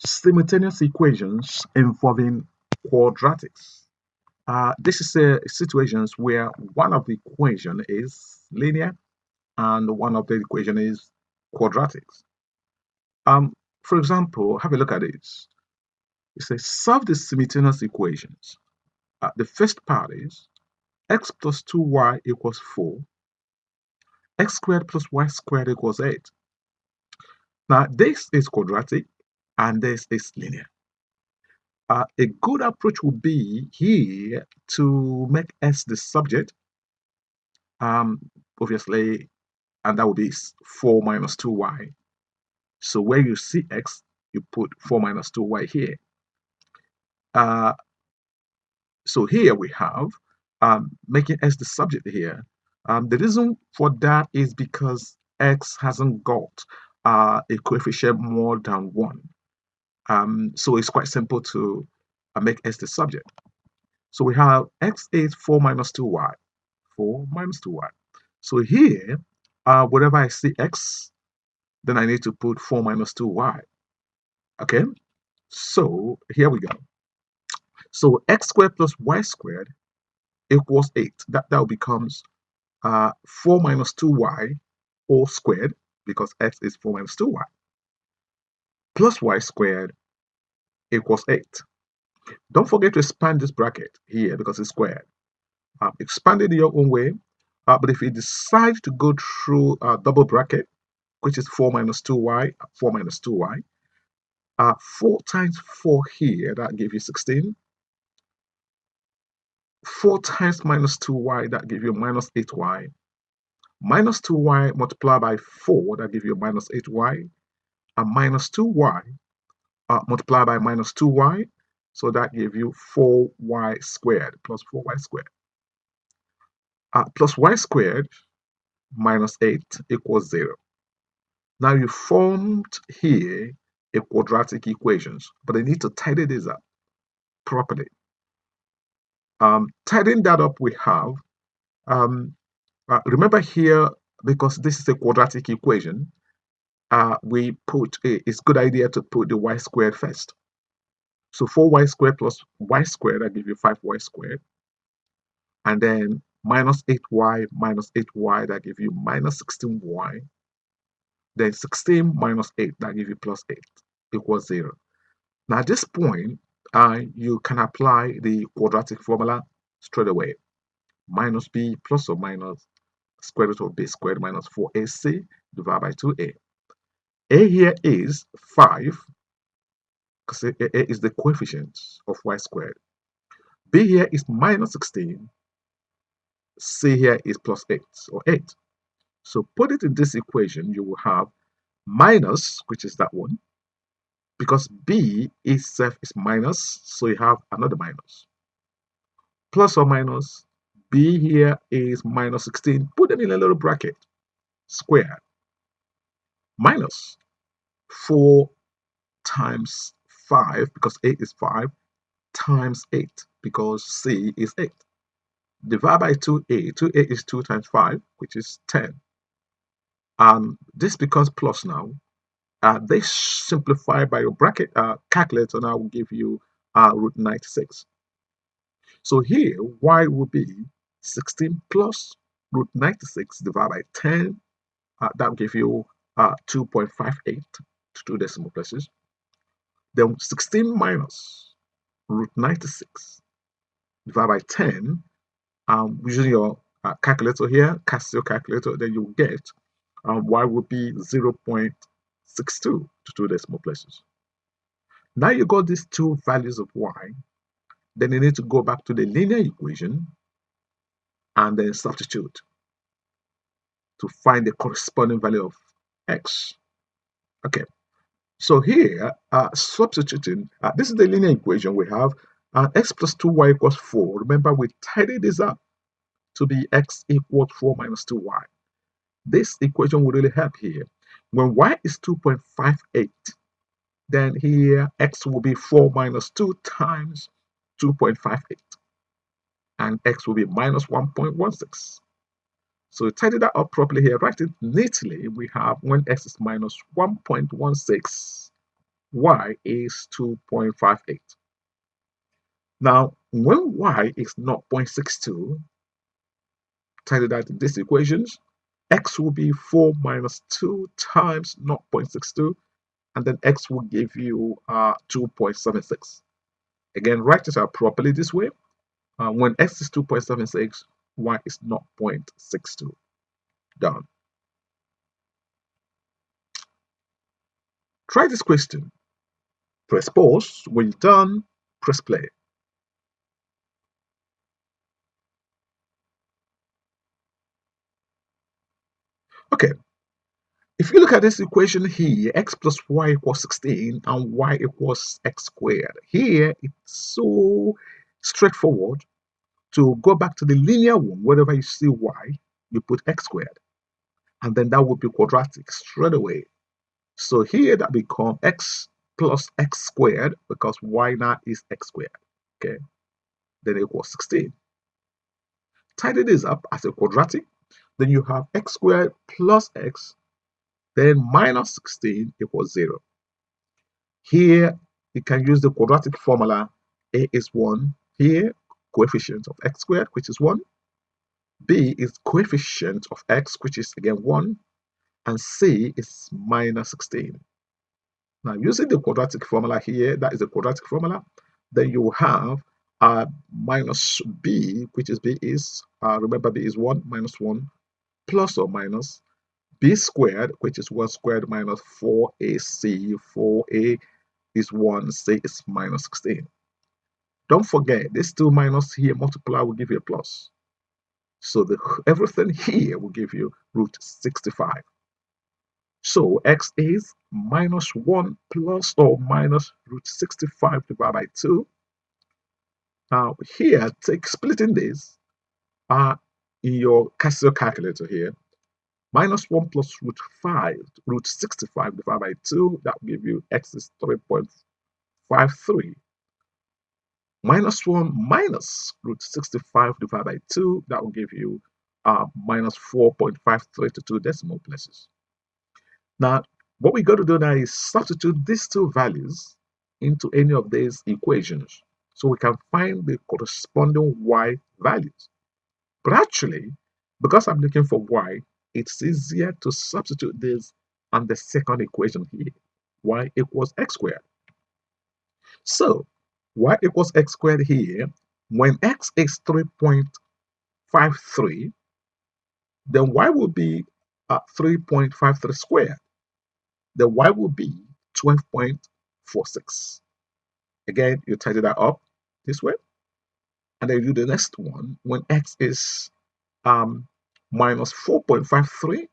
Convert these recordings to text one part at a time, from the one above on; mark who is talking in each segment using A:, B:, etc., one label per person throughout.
A: Simultaneous equations involving quadratics. This is a situations where one of the equation is linear and one of the equation is quadratics. Um, for example, have a look at this. It says solve the simultaneous equations. The first part is x plus 2y equals 4, x squared plus y squared equals 8. Now, this is quadratic and this is linear. A good approach would be here to make s the subject, um, obviously, and that would be 4 minus 2y. So where you see x, you put 4 minus 2y here. Uh, so here we have making s the subject here. The reason for that is because x hasn't got a coefficient more than 1. So it's quite simple to make s the subject. So we have x is 4 minus 2y. 4 minus 2y. So here, whenever I see x, then I need to put 4 minus 2y. Okay? So here we go. So x squared plus y squared equals 8. That becomes 4 minus 2y all squared, because x is 4 minus 2y, plus y squared equals 8. Don't forget to expand this bracket here because it's squared. Expand it your own way. But if you decide to go through a double bracket, which is 4 minus 2y, 4 minus 2y, 4 times 4 here, that gives you 16. 4 times minus 2y, that gives you minus 8y. Minus 2y multiplied by 4, that gives you minus 8y. And minus 2y multiplied by minus 2y, so that gives you 4y squared, plus 4y squared. Plus y squared minus 8 equals 0. Now you formed here a quadratic equations, but I need to tidy this up properly. Tidying that up, we have, remember here, because this is a quadratic equation, it's good idea to put the y squared first. So 4y squared plus y squared, that gives you 5y squared. And then minus 8y minus 8y, that gives you minus 16y. Then 16 minus 8, that gives you plus 8, equals 0. Now at this point, you can apply the quadratic formula straight away. Minus b plus or minus square root of b squared minus 4ac divided by 2a. A here is 5, because a is the coefficient of y squared. B here is minus 16. C here is plus 8, or 8. So put it in this equation, you will have minus, which is that one, because b itself is minus, so you have another minus. Plus or minus, b here is minus 16. Put them in a little bracket, square, minus 4 times 5, because 8 is 5, times 8, because c is 8. Divide by 2a. 2a is 2 times 5, which is 10. This becomes plus now. They simplify by your bracket calculator, now will give you root 96. So here, y will be 16 plus root 96 divided by 10. That will give you 2.58 to 2 decimal places. Then 16 minus root 96 divided by 10. Using your calculator here, Casio calculator, then you get y will be 0.62 to 2 decimal places. Now you got these two values of y, then you need to go back to the linear equation and then substitute to find the corresponding value of x. Okay, so here, substituting, this is the linear equation we have. X plus 2y equals 4. Remember, we tidied this up to be x equals 4 minus 2y. This equation will really help here. When y is 2.58, then here x will be 4 minus 2 times 2.58. And x will be minus 1.16. So tidy that up properly here, write it neatly. We have when x is minus 1.16, y is 2.58. Now, when y is 0.62, titled that in these equations, x will be 4 minus 2 times 0.62, and then x will give you 2.76. Again, write it out properly this way. When x is 2.76, y is 0.62. Done. Try this question. Press pause. When you're done, press play. Okay, if you look at this equation here, x plus y equals 16 and y equals x squared. Here, it's so straightforward to go back to the linear one. Wherever you see y, you put x squared. And then that would be quadratic straight away. So here that becomes x plus x squared because y now is x squared. Okay, then equals 16. Tidy this up as a quadratic. Then you have x squared plus x, then minus 16 equals 0. Here, you can use the quadratic formula. A is 1. Here, coefficient of x squared, which is 1. B is coefficient of x, which is again 1. And C is minus 16. Now, using the quadratic formula here, that is the quadratic formula, then you have minus b, which is b is, remember b is 1 minus 1, plus or minus b squared, which is 1 squared minus 4ac. 4a is 1, c is minus 16. Don't forget, this 2 minus here multiply will give you a plus. So everything here will give you root 65. So x is minus 1 plus or minus root 65 divided by 2. Now here, take splitting this in your Casio calculator here. Minus 1 plus root 5, root 65 divided by 2, that will give you x is 3.53. Minus 1 minus root 65 divided by 2, that will give you minus 4.53 to 2 decimal places. Now, what we got to do now is substitute these two values into any of these equations so we can find the corresponding y values. But actually, because I'm looking for y, it's easier to substitute this on the second equation here, y equals x squared. So, y equals x squared here, when x is 3.53, then y will be 3.53 squared. The y will be 12.46. Again, you tidy that up this way. And then you do the next one. When x is minus 4.53,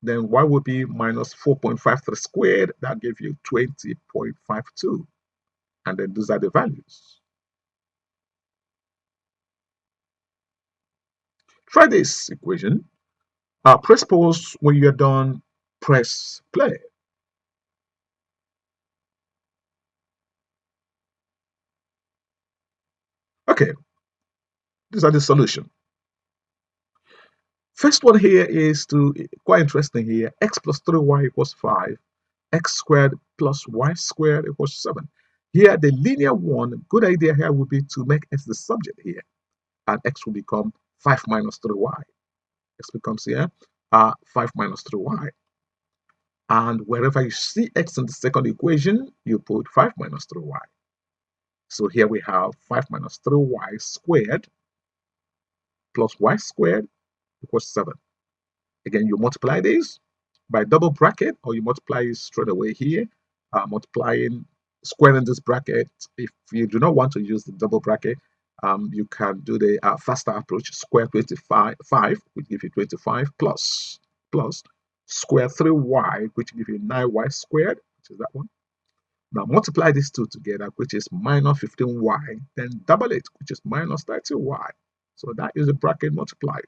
A: then y will be minus 4.53 squared. That gives you 20.52. And then those are the values. Try this equation. Press pause. When you're done, press play. Okay, these are the solution. First one here is quite interesting here. X plus 3y equals 5. X squared plus y squared equals 7. Here, the linear one, good idea here would be to make x the subject here. And x will become 5 minus 3y. X becomes here 5 minus 3y. And wherever you see x in the second equation, you put 5 minus 3y. So here we have 5 minus 3y squared plus y squared equals 7. Again, you multiply this by double bracket, or you multiply it straight away here, multiplying, squaring this bracket. If you do not want to use the double bracket, you can do the faster approach, square 25, which gives you 25, plus square 3y, which gives you 9y squared, which is that one. Now multiply these two together, which is minus 15y, then double it, which is minus 30y. So that is the bracket multiplied.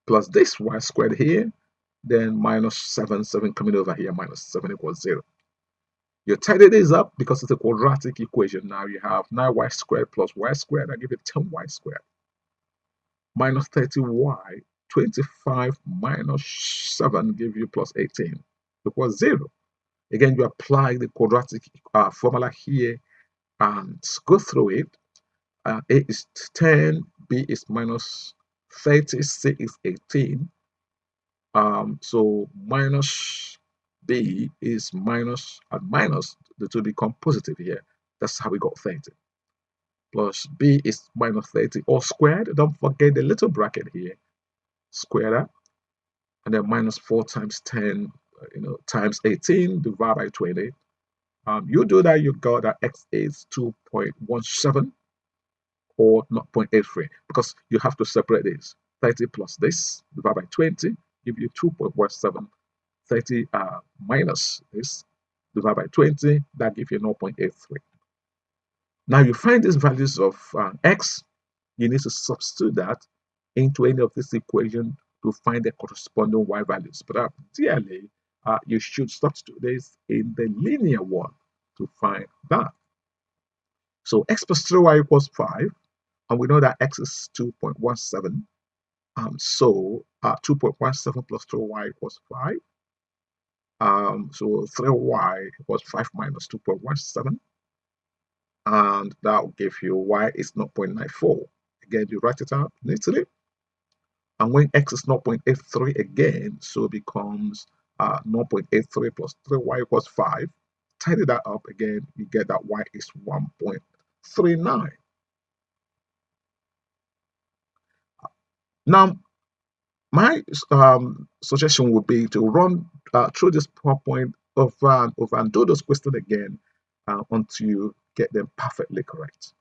A: Plus this y squared here, then minus 7 coming over here, minus 7 equals 0. You tidy this up because it's a quadratic equation. Now you have 9y squared plus y squared, I give you 10y squared. Minus 30y, 25 minus 7 give you plus 18 equals 0. Again, you apply the quadratic formula here and go through it. A is 10, B is minus 30, C is 18. So minus B is minus and minus, the two become positive here. That's how we got 30. Plus B is minus 30 all squared. Don't forget the little bracket here. Square that. And then minus 4 times 10, times 18 divided by 20. You do that, you got that x is 2.17 or 0.83 because you have to separate this. 30 plus this divided by 20 give you 2.17. 30 minus this divided by 20, that gives you 0.83. Now you find these values of x, you need to substitute that into any of this equation to find the corresponding y values. But ideally, you should substitute this in the linear one to find that. So x plus 3y equals 5, and we know that x is 2.17. So 2.17 plus 2y equals 5. So 3y equals 5 minus 2.17. And that will give you y is 0.94. Again, you write it out neatly. And when x is 0.83 again, so it becomes 0.83 plus 3y equals 5. Tidy that up again, you get that y is 1.39. Now, my suggestion would be to run through this PowerPoint over and do those questions again until you get them perfectly correct.